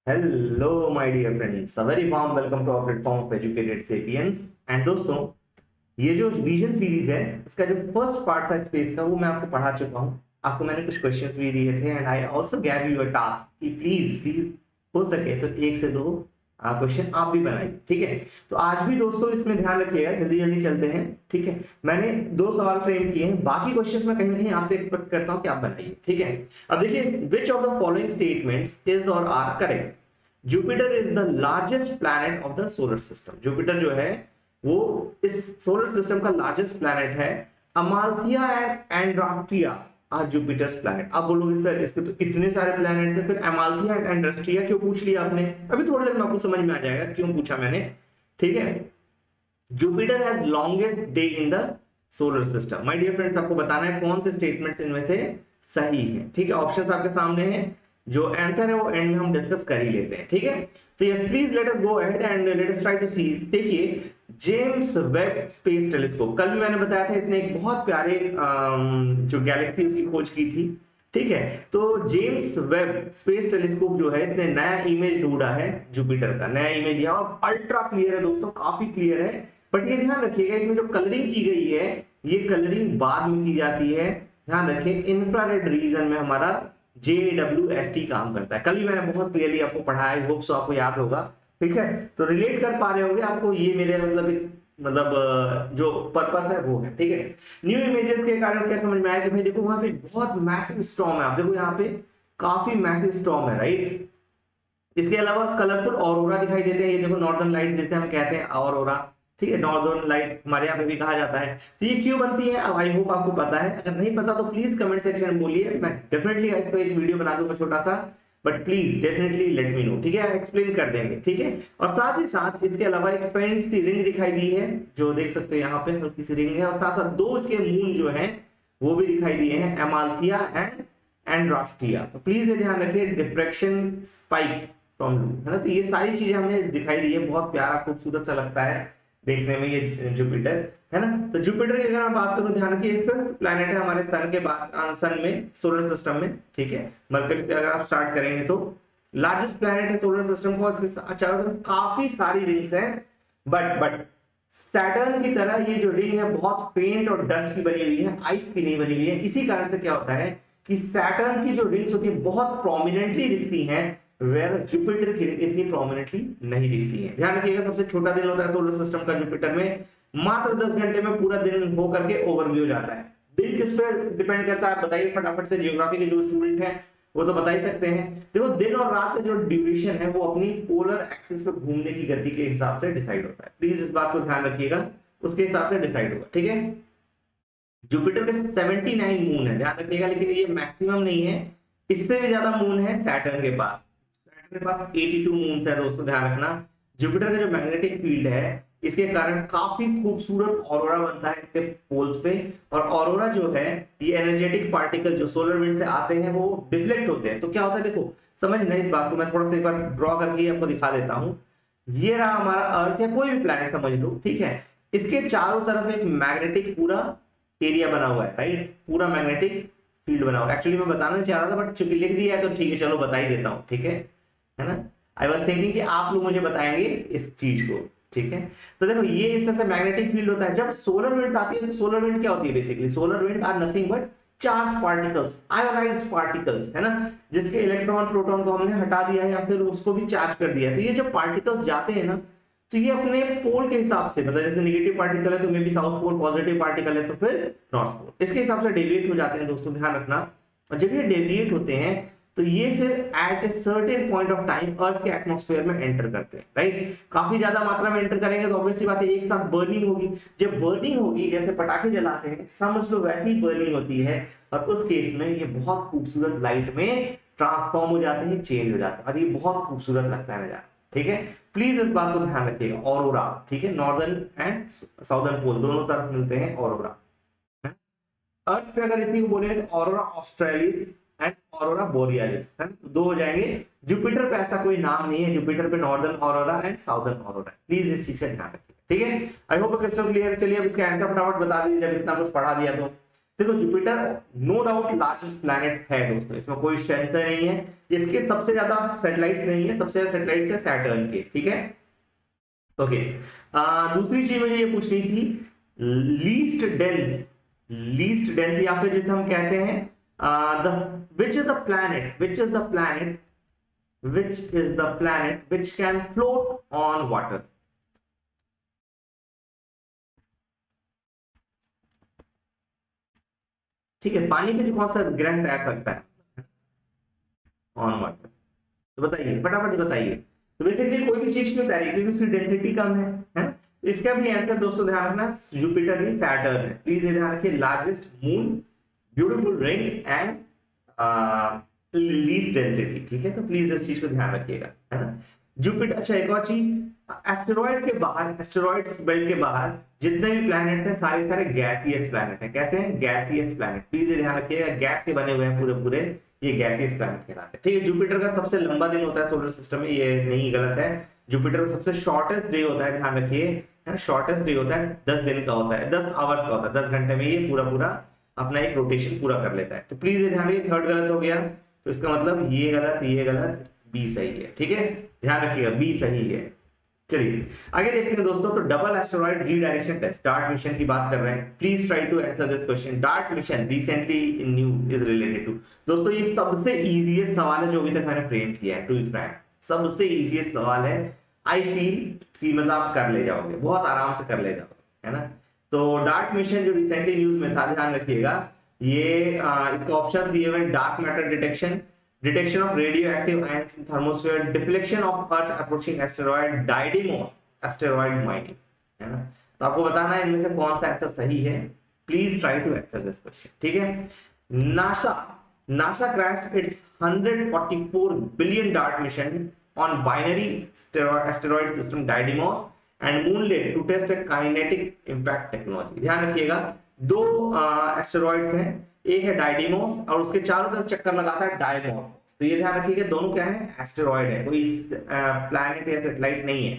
Hello my dear friends, a very warm welcome to our platform of educated sapiens. And दोस्तों, ये जो vision series है, इसका जो फर्स्ट पार्ट था स्पेस का, वो मैं आपको पढ़ा चुका हूँ। आपको मैंने कुछ क्वेश्चंस भी दिए थे and I also gave you a task कि प्लीज प्लीज हो सके तो एक से दो क्वेश्चन आप भी बनाइए। ठीक है, तो आज भी दोस्तों इसमें ध्यान रखिएगा, जल्दी जल्दी चलते हैं। ठीक है, मैंने दो सवाल फ्रेम किए हैं, बाकी क्वेश्चंस मैं कहीं ना कहीं आपसे एक्सपेक्ट करता हूँ कि आप बनाइए। ठीक है, अब देखिए, which of the following statements is or are correct. Jupiter is the largest planet of the solar system. Jupiter जो है वो इस सोलर सिस्टम का लार्जेस्ट प्लैनेट है। Amalthea and Adrastea are Jupiter's planet. आप बोलोगे सर इसके तो इतने सारे प्लैनेट्स हैं, फिर अमाल्थिया एंड एंड्रास्टिया क्यों पूछ लिया आपने? अभी थोड़ी देर में आपको समझ में आ जाएगा क्यों पूछा मैंने। ठीक है, Jupiter has longest day in the solar system. My dear friends, आपको बताना है कौन से स्टेटमेंट्स इनमें से सही है। ठीक है, ऑप्शंस आपके सामने हैं, जो आंसर है वो एंड में हम डिस्कस कर ही लेते हैं। ठीक है, तो yes please let us go ahead and let us try to see. देखिए, जेम्स वेब स्पेस टेलीस्कोप, कल भी मैंने बताया था, इसने एक बहुत प्यारे जो गैलेक्सी उसकी खोज की थी। ठीक है, तो जेम्स वेब स्पेस टेलीस्कोप जो है, इसने नया इमेज ढूंढा है जुपिटर का। नया इमेज यह अल्ट्रा क्लियर है दोस्तों, काफी क्लियर है। बट ये ध्यान रखिएगा, इसमें जो कलरिंग की गई है, ये कलरिंग बाद में की जाती है। ध्यान रखें, इंफ्रारेड रीजन में हमारा JWST काम करता है। कल भी मैंने बहुत क्लियरली आपको पढ़ाया, आई होप सो आपको याद होगा। ठीक है, तो रिलेट कर पा रहे होंगे आपको, ये मेरे जो पर्पस है वो है। ठीक है, न्यू इमेजेस के कारण क्या समझ में आया कि भाई देखो, वहां पे बहुत मैसिव स्टॉर्म है। आप देखो यहाँ पे काफी मैसिव स्टॉर्म है, राइट। इसके अलावा कलरफुल ऑरोरा दिखाई देते हैं। ये देखो, नॉर्दर्न लाइट्स जिसे हम कहते हैं ऑरोरा। ठीक है, नॉर्दर्न लाइट्स हमारे यहाँ पे भी कहा जाता है। तो ये क्यों बनती है, अब आई होप आपको पता है। अगर नहीं पता तो प्लीज कमेंट सेक्शन में बोलिए, मैं डेफिनेटली इस पर एक वीडियो बना दूंगा छोटा सा। But please definitely let me know. ठीक है, एक्सप्लेन कर देंगे। ठीक है, और साथ ही साथ इसके अलावा एक पेंट सी रिंग दिखाई दी है, जो देख सकते हो यहाँ पे हल्की सी रिंग है। और साथ साथ दो इसके मून जो है वो भी दिखाई दिए हैं, एमाल्थिया एंड एंड्रास्टिया। तो प्लीज ये ध्यान रखिए, डिफ्रेक्शन स्पाइक फ्रॉम लू, है ना। तो ये सारी चीजें हमें दिखाई दी है, बहुत प्यारा खूबसूरत सा लगता है देखने में ये जुपिटर, है ना। तो जुपिटर की अगर मैं बात करूं, ध्यान रखिए, फिफ्थ प्लैनेट है हमारे सन के बाद, सन में, सोलर सिस्टम में। ठीक है, मरकरी से अगर आप स्टार्ट करेंगे तो लार्जेस्ट प्लैनेट है सोलर सिस्टम को। इसके चारों तरफ काफी सारी रिंग्स हैं। बट सैटर्न की तरह ये जो रिंग है बहुत फेंट और डस्ट की बनी हुई है, आइस की नहीं बनी हुई है। इसी कारण से क्या होता है कि सैटर्न की जो रिंग्स होती है बहुत प्रोमिनेंटली दिखती हैं, वेयर जुपिटर की रिंग इतनी प्रोमिनेंटली नहीं दिखती है। ध्यान रखिएगा, सबसे छोटा दिन होता है सोलर सिस्टम का जुपिटर में, मात्र 10 घंटे में पूरा दिन हो करके ओवर भी हो जाता है। दिन किस पे डिपेंड करता है बताइए फटाफट से, जियोग्राफी के जो स्टूडेंट हैं वो तो बता ही सकते हैं। देखो, दिन और रात का जो ड्यूरेशन है वो अपनी पोलर एक्सिस पे घूमने की गति के हिसाब से डिसाइड होता है। प्लीज इस बात को ध्यान रखिएगा, उसके हिसाब से डिसाइड होगा। ठीक है, जुपिटर के 79 मून है, ध्यान रखिएगा, लेकिन ये मैक्सिमम नहीं है, इससे भी ज्यादा मून है सैटर्न के पास। सैटर्न के पास 82 मून है दोस्तों, ध्यान रखना। जुपिटर का जो मैग्नेटिक फील्ड है, इसके कारण काफी खूबसूरत ऑरोरा बनता है इसके पोल्स पे। और ऑरोरा जो है, ये एनर्जेटिक पार्टिकल जो सोलर विंड से आते हैं वो डिफ्लेक्ट होते हैं। तो क्या होता है, देखो समझना इस बात को, मैं थोड़ा सा एक बार ड्रॉ करके आपको दिखा देता हूं। ये रहा हमारा अर्थ या कोई भी प्लैनेट समझ लो। ठीक है, इसके चारों तरफ एक मैग्नेटिक पूरा एरिया बना हुआ है, राइट, पूरा मैग्नेटिक फील्ड बना हुआ है। एक्चुअली मैं बताना चाह रहा था बट चूंकि लिख दिया है तो ठीक है, चलो बता ही देता हूँ। ठीक है ना। आई वाज थिंकिंग कि आप लोग मुझे बताएंगे इस चीज को। ठीक है, तो देखो ये इस तरह से मैग्नेटिक फील्ड होता है। जब सोलर विंड्स आती है तो सोलर विंड क्या होती है, basically solar wind are nothing but charge particles, ionised particles, है ना, जिसके इलेक्ट्रॉन प्रोटॉन को हमने हटा दिया है या फिर उसको भी चार्ज कर दिया है। तो ये जब पार्टिकल्स जाते हैं ना, तो ये अपने पोल के हिसाब से, मतलब जैसे नेगेटिव पार्टिकल है तो maybe south pole, positive particle है तो फिर नॉर्थ पोल, इसके हिसाब से डेविएट हो जाते हैं दोस्तों, ध्यान रखना। और जब ये डेविएट होते हैं तो ये फिर at a certain point of time earth के एटमॉस्फेयर में एंटर करते हैं, राइट। काफी ज्यादा मात्रा में एंटर करेंगे तो ऑब्वियस सी बात है एक साथ बर्निंग होगी। जब बर्निंग होगी, जैसे पटाखे जलाते हैं, समझ लो वैसी बर्निंग होती है। और उस केस में ये बहुत खूबसूरत लाइट में ट्रांसफॉर्म हो जाते हैं, चेंज हो जाते हैं, और ये बहुत खूबसूरत लगता है नजारा। ठीक है, प्लीज इस बात को ध्यान रखिएगा, ऑरोरा। ठीक है, नॉर्दर्न एंड साउदर्न पोल दोनों तरफ मिलते हैं ऑरोरा। अर्थ पे अगर इसी को बोले तो aurora australis and aurora borealis, है ना, दो हो जाएंगे। जुपिटर पे ऐसा कोई नाम नहीं है, जुपिटर पे northern aurora and southern aurora. Please इस चीज का ध्यान रखिए। ठीक है, आई होप क्रिस्टल क्लियर। चलिए अब इसका आंसर फटाफट बता दीजिए, जब इतना कुछ पढ़ा दिया तो देखो Jupiter no doubt largest planet है दोस्तों, इसमें कोई टेंशन नहीं है। इसके सबसे ज्यादा सैटेलाइट्स नहीं है, सबसे ज्यादा सैटेलाइट्स है सैटर्न के, ठीक है। ओके, दूसरी चीज मुझे ये पूछनी थी, लीस्ट डेंस, लीस्ट डेंस या फिर जैसे हम कहते हैं the which is the planet, which is the planet, which is the planet which can float on water। ठीक है, पानी पे जो कौन सा ग्रह तैर सकता है ऑन वाटर, तो बताइए फटाफट बताइए। तो बेसिकली कोई भी चीज क्यों तैरेगी, क्योंकि उसकी डेंसिटी कम है ना। इसका भी आंसर दोस्तों ध्यान रखना, जुपिटर नहीं सैटर्न है। प्लीज ये ध्यान रखिए, largest moon, beautiful ring and least density, ठीक है। तो प्लीज इस चीज को ध्यान रखिएगा, है ना। जुपिटर, अच्छा एक और चीज, एस्टेरॉइड के बाहर, एस्टेरॉइड्स बेल्ट के बाहर जितने भी प्लैनेट्स हैं सारे सारे गैसियस प्लैनेट हैं। कैसे हैं? Gaseous planet. प्लीज ये ध्यान रखिएगा, गैस के बने हुए हैं पूरे पूरे, ये गैसियस प्लैनेट कहलाते हैं, ठीक है। जुपिटर का सबसे लंबा दिन होता है सोलर सिस्टम में, ये नहीं गलत है। जुपिटर का सबसे शॉर्टेस्ट डे होता है, ध्यान रखिए, है ना, शॉर्टेस्ट डे होता है, 10 दिन का होता है, 10 आवर्स का होता है, 10 घंटे में ये पूरा पूरा अपना एक रोटेशन पूरा कर लेता है। तो प्लीज ये ध्यान रखिए, थर्ड गलत हो गया, तो इसका मतलब ये गलत, बी सही है, ठीक है। ध्यान रखिएगा, बी सही है। चलिए आगे देखते हैं दोस्तों। तो double asteroid redirection test, DART mission की बात कर रहे हैं। Please try to answer this question. DART mission recently in news is related to, दोस्तों ये सबसे इजीएस्ट सवाल है जो अभी तक मैंने फ्रेम किया है, टू बी फ्रैंक सबसे इजीएस्ट सवाल है। आई फील कि मतलब आप कर ले जाओगे, बहुत आराम से कर ले जाओगे, है ना। तो डार्ट मिशन जो रिसेंटली न्यूज में था, ध्यान रखिएगा, ये इसका ऑप्शन दिए हुए dark matter detection, detection of radioactive ions in thermosphere, deflection of earth approaching asteroid, Didymos, asteroid mining, है ना। तो आपको बताना है इनमें से कौन सा आंसर सही है। Please try to answer this question, ठीक है। NASA crashed its 144 billion DART mission on binary asteroid system Didymos and moonlet to test a kinetic impact technology. ध्यान रखिएगा, दो एस्टेरॉइड्स हैं, एक है डाइडिमोस और उसके चारों तरफ चक्कर लगाता है डायमोस। तो ये ध्यान रखिएगा, दोनों क्या है? एस्टेरॉइड है, कोई प्लैनेट या सैटेलाइट नहीं है,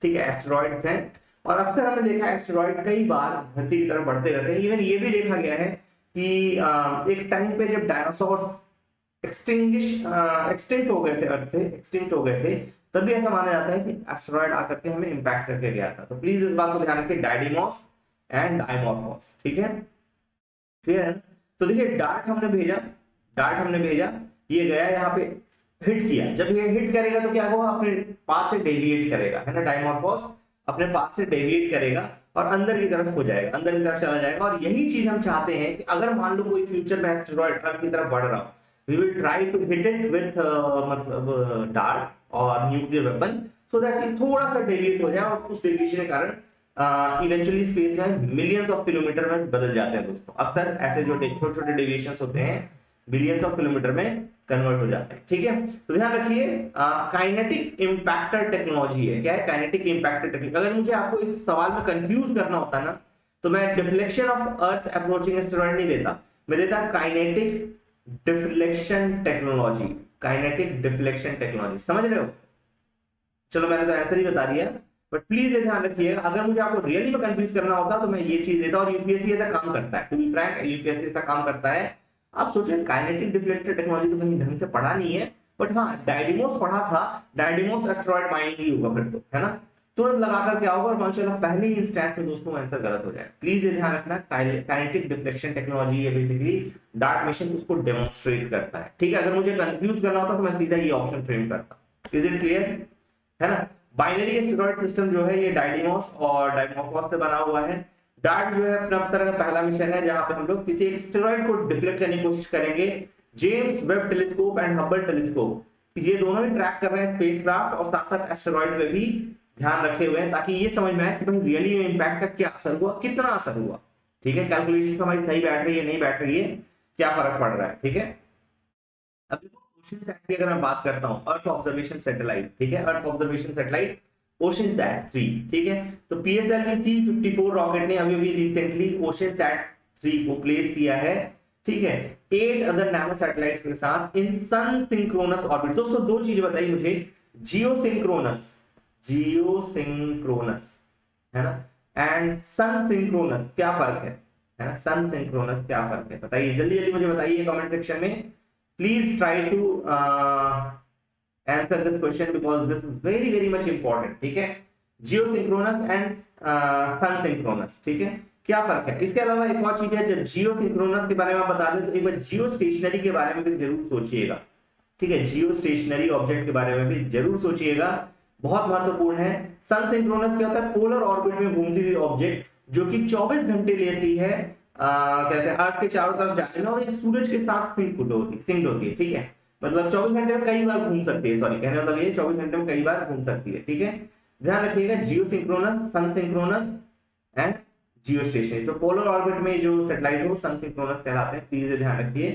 ठीक है, एस्टेरॉइड्स हैं। और अक्सर हमने देखा है एस्टेरॉइड कई बार धरती की तरफ बढ़ते रहते हैं। इवन ये भी देखा गया है कि एक टाइम पे जब डायनासोर्स एक्सटिंक्ट हो गए थे, अर्थ से एक्सटिंक्ट हो गए थे, तभी ऐसा माना जाता है कि एस्टेरॉइड आकर के हमें इंपैक्ट करके गया था। तो प्लीज इस बात को ध्यान रखिए, डाइडिमोस एंड डायमोर्फोस, ठीक है, क्लियर है। तो देखिए डार्ट हमने भेजा, ये गया यहाँ पे हिट किया। जब ये हिट करेगा तो क्या होगा? अपने पाथ से डेविएट करेगा, है ना, डायमोर्फोस अपने पाथ से डेविएट करेगा और अंदर की तरफ हो जाएगा, अंदर की तरफ चला जाएगा। और यही चीज हम चाहते हैं कि अगर मान लो कोई फ्यूचर में एस्टेरॉइड अर्थ की तरफ बढ़ रहा हो, we will try to hit it with मतलब डार्ट और न्यूक्लियर वेपन, सो दैट ये थोड़ा सा डेविएट हो जाए और उस डेविएशन के कारण इवेंचुअली स्पेस में मिलियंस ऑफ किलोमीटर में बदल जाते हैं दोस्तों। अक्सर ऐसे जो छोटे छोटे डेविएशंस होते हैं बिलियंस ऑफ किलोमीटर में कन्वर्ट हो जाते हैं, ठीक है। तो ध्यान रखिए, काइनेटिक इंपैक्टर टेक्नोलॉजी है। क्या है? Kinetic impactor technology. अगर मुझे आपको इस सवाल में कंफ्यूज करना होता ना, तो मैं deflection of earth approaching asteroid नहीं देता, मैं देता kinetic deflection technology, kinetic deflection technology, समझ रहे हो? चलो मैंने तो आंसर ही बता दिया, बट प्लीज ये ध्यान रखिए, अगर मुझे आपको रियली में कंफ्यूज करना होता तो मैं ये चीज देता। और यूपीएससी ऐसा काम करता है, टू बी फ्रैंक यूपीएससी ऐसा काम करता है। आप सोचिए, काइनेटिक डिफ्लेक्टर टेक्नोलॉजी तो कहीं ढंग से पढ़ा नहीं है, बट हाँ डाइडिमोस पढ़ा था, डाइडिमोस एस्टेरॉइड माइनिंग ही होगा फिर तो, है ना। तुरंत लगाकर क्या होगा और माशाल्लाह पहले ही इंस्टेंस में दोस्तों आंसर गलत हो जाए। प्लीज ये ध्यान रखना, काइनेटिक डिफ्लेक्शन टेक्नोलॉजी ये बेसिकली डार्ट मिशन उसको डेमोंस्ट्रेट करता है, ठीक है। अगर मुझे कंफ्यूज करना होता तो मैं सीधा ये ऑप्शन फ्रेम करता। इज इट क्लियर, है ना। बाइनरी एस्टेरॉइड सिस्टम जो है ये डाइडिमोस और डायमोर्फोस से बना हुआ है। डार्ट जो है अपना तरह का पहला मिशन है जहां पे हम लोग किसी एस्टेरॉइड को डिफ्लेक्ट करने की कोशिश करेंगे। James Webb telescope and Hubble telescope ये दोनों ही ट्रैक कर रहे हैं स्पेसक्राफ्ट और साथ साथ एस्टेरॉइड पे भी ध्यान रखे हुए हैं, ताकि ये समझ में आए कि भाई रियली में इंपैक्ट का क्या असर हुआ, कितना असर हुआ, ठीक है। कैलकुलेशन हमारी सही बैठ रही है नहीं बैठ रही है, क्या फर्क पड़ रहा है, ठीक है। अब देखो ओशनसैट की अगर मैं बात करता हूं, अर्थ ऑब्जर्वेशन सैटेलाइट, ठीक है, अर्थ ऑब्जर्वेशन सैटेलाइट ओशनसैट 3, ठीक है। तो पीएसएलवी C-54 रॉकेट ने अभी रिसेंटली ओशनसैट 3 को प्लेस किया है, ठीक है, 8 अदर नैनो सैटेलाइट्स के साथ इन सन सिंक्रोनस ऑर्बिट। दोस्तों दो चीजें बताइए मुझे, जियोसिंक्रोनस है ना, एंड सन सिंक्रोनस क्या फर्क है? है ना। सन सिंक्रोनस क्या फर्क है बताइए, जल्दी जल्दी मुझे बताइए कमेंट सेक्शन में। Please try to answer this question because this is very very much important, ठीक है। Geo synchronous and sun synchronous, ठीक है, क्या फर्क है। इसके अलावा एक और चीज है, जब जियो सिंक्रोनस के बारे में आप बता दें तो एक बार जियो स्टेशनरी के बारे में भी जरूर सोचिएगा, ठीक है। जियो स्टेशनरी ऑब्जेक्ट के बारे में भी जरूर सोचिएगा, बहुत महत्वपूर्ण है। सन सिंक्रोनस क्या होता है, पोलर ऑर्बिट में घूमती हुई ऑब्जेक्ट जो कि 24 घंटे लेती है कहते हैं अर्थ के चारों तरफ जाने में, और ये सूरज के साथ सिंक्ड होती है, ठीक है। मतलब 24 घंटे में कई बार घूम सकती है, सॉरी कहने मतलब ये 24 घंटे में कई बार घूम सकती है, ठीक है। ध्यान रखिएगा, geosynchronous, sun synchronous and geostationary. तो पोलर ऑर्बिट में जो सैटेलाइट हो सन सिंक्रोनस कहलाते हैं, प्लीज ध्यान रखिए,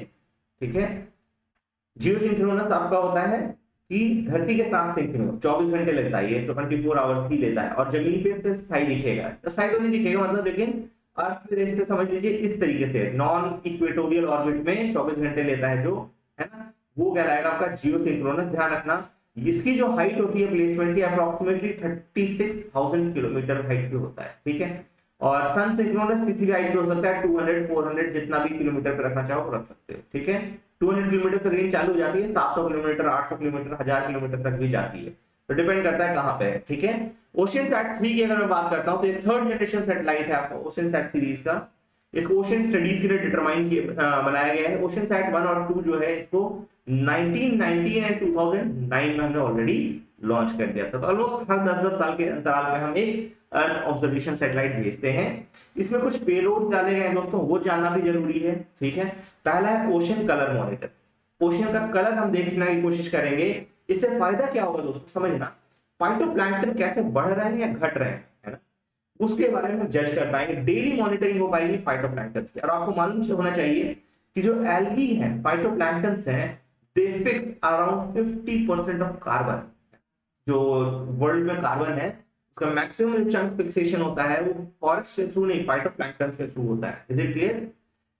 ठीक है। जियो सिंक्रोनस आपका होता है कि धरती के साथ सिंक्रोन 24 घंटे लेता है, ये तो 24 आवर्स ही लेता है, और जमीन पे से स्थायी दिखेगा, तो स्थायी तो नहीं दिखेगा मतलब, लेकिन अर्थ पे से समझ लीजिए इस तरीके से नॉन इक्वेटोरियल ऑर्बिट में 24 घंटे लेता है जो, है ना, वो कहलाएगा आपका जियो सिंक्रोनस। ध्यान रखना इसकी जो हाइट होती है प्लेसमेंट की अप्रोक्सीमेटली 36,000 किलोमीटर हाइट पे होता है, ठीक है। और सन सिंक्रोनस किसी भी हाइट पे हो सकता है, 200 400 जितना भी किलोमीटर पे रखना चाहो रख सकते हो, ठीक है। 200 किलोमीटर से रेंज चालू हो जाती है, 700 किलोमीटर 800 किलोमीटर 1000 किलोमीटर तक भी जाती है, तो डिपेंड करता है कहां पे है, ठीक है। ओशियनसैट 3 की अगर मैं बात करता हूं तो ये थर्ड जनरेशन सैटेलाइट है आपका ओशियनसैट सीरीज का। इसको ओशन स्टडीज के लिए डिटरमाइन बनाया गया है। ओशियनसैट 1 और 2 जो है इसको 1990 एंड 2009 में हमने ऑलरेडी लॉन्च कर दिया था। तो ऑलमोस्ट हर 10-10 साल के अंतराल में हम एक अर्थ ऑब्जर्वेशन सैटेलाइट भेजते हैं। इसमें कुछ पेलोड डाले गए हैं दोस्तों, वो जानना भी जरूरी है, ठीक है। पहला है ओशन कलर मॉनिटर। ओशन का कलर हम देखने की कोशिश करेंगे, इससे फायदा क्या होगा दोस्तों समझना, फाइटोप्लैंक्टन कैसे बढ़ रहे हैं या घट रहे हैं, है ना, उसके बारे में जज कर पाएंगे। डेली मॉनिटरिंग हो पाएगी फाइटोप्लैंक्टन की। और आपको मालूम होना चाहिए कि जो एल्गी है फाइटोप्लैंक्टन हैं, दे फिक्स अराउंड 50% ऑफ कार्बन। जो वर्ल्ड में कार्बन है उसका मैक्सिमम चंक फिक्सेशन होता है वो फॉरेस्ट के थ्रू नहीं, फाइटोप्लैंक्टन के थ्रू होता है। Is it clear.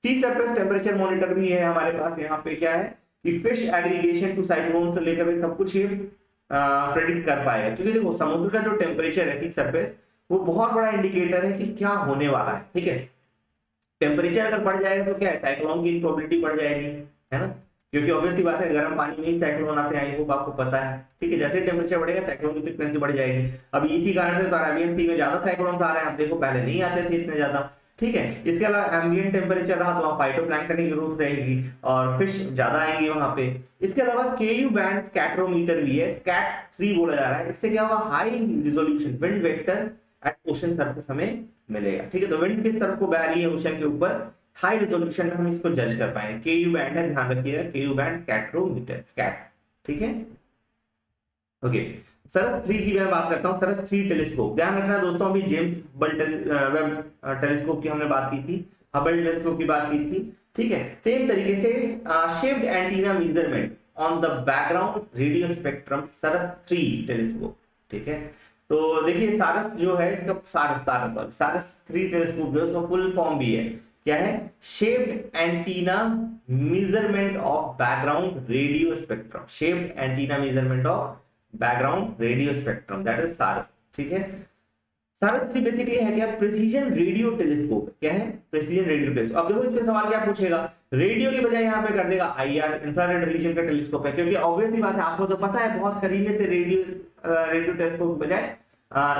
Sea surface temperature monitor भी है हमारे पास। यहाँ पे क्या है कि फिश एग्रीगेशन टू साइक्लोन से लेकर सब कुछ ये प्रेडिक्ट कर पाएगा, क्योंकि देखो समुद्र का जो टेम्परेचर है सी सरफेस वो बहुत बड़ा इंडिकेटर है कि क्या होने वाला है, ठीक है। टेम्परेचर अगर बढ़ जाएगा तो क्या है, साइक्लोन की प्रोबेबिलिटी बढ़ जाएगी, है ना, क्योंकि ऑब्वियसली बात है गर्म पानी में ही साइक्लोन आते हैं, वो आपको पता है, ठीक है। जैसे टेम्परेचर बढ़ेगा साइक्लोन की फ्रीक्वेंसी बढ़ जाएगी। अभी इसी कारण से तो अरेबियन सी में ज्यादा साइक्लोन आ रहे हैं, आप देखो पहले नहीं आते थे इतने ज्यादा, ठीक है। इसके अलावा एम्बिएंट टेम्परेचर रहा तो वहां फाइटोप्लैंक्टन की ग्रोथ रहेगी और फिश ज्यादा आएंगी वहां पे। इसके अलावा केयू बैंड स्कैटरोमीटर भी है, स्कैट 3 बोला जा रहा है। इससे क्या होगा, high resolution wind vector eight ocean surface हमें मिलेगा, ठीक है। तो विंड किस तरफ को बह रही है ओशन के ऊपर, हाई रिजोल्यूशन में हम इसको जज कर पाएंगे। केयू बैंड है, ध्यान रखिएगा, केयू बैंड स्कैटरोमीटर, स्कैट, ठीक है। ओके, सरस 3 की मैं बात करता हूं। सरस 3 टेलीस्कोप, ध्यान रखना दोस्तों, अभी जेम्स वेब टेलीस्कोप की हमने बात की थी, हबल टेलीस्कोप की बात की थी, ठीक है। सेम तरीके से shaped antenna measurement on the background radio spectrum, Saras 3 telescope, ठीक है। तो देखिए सारस जो है इसका सारस 3 टेलीस्कोप जो है उसका फुल फॉर्म भी है, क्या है, shaped antenna measurement of background radio spectrum, shaped antenna measurement of background radio spectrum, that is सारस, ठीक है। सारस 3 बेसिकली है क्या, प्रिसीजन रेडियो टेलीस्कोप, क्या है, प्रिसीजन रेडियो टेलीस्कोप। अब देखो इस पे सवाल क्या पूछेगा, रेडियो की बजाय यहाँ पे कर देगा आईआर, इंफ्रारेड रीजन का टेलीस्कोप है, क्योंकि ऑब्वियसली बात है आपको तो पता है बहुत करीने से रेडियो टेलीस्कोप की बजाय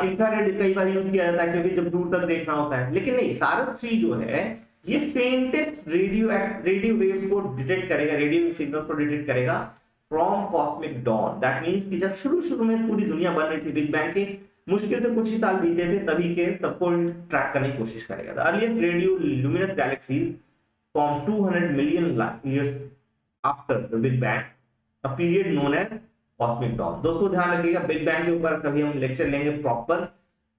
इंफ्रारेड कई बार यूज किया जाता है, क्योंकि जब दूर तक देखना होता है। लेकिन नहीं, सारस 3 जो है ये फेंटेस्ट रेडियो वेव्स को डिटेक्ट करेगा, रेडियो सिग्नल्स को डिटेक्ट करेगा from cosmic dawn. That means कि जब शुरू में पूरी दुनिया बन रही थी बिग बैंग के, मुश्किल से कुछ ही साल बीते थे, तभी के सबको ट्रैक करने की कोशिश करेगा। The earliest radio luminous galaxies from 200 million years after the big bang, a period known as cosmic dawn. दोस्तों ध्यान रखिएगा, बिग बैंग के ऊपर कभी हम लेक्चर लेंगे प्रॉपर।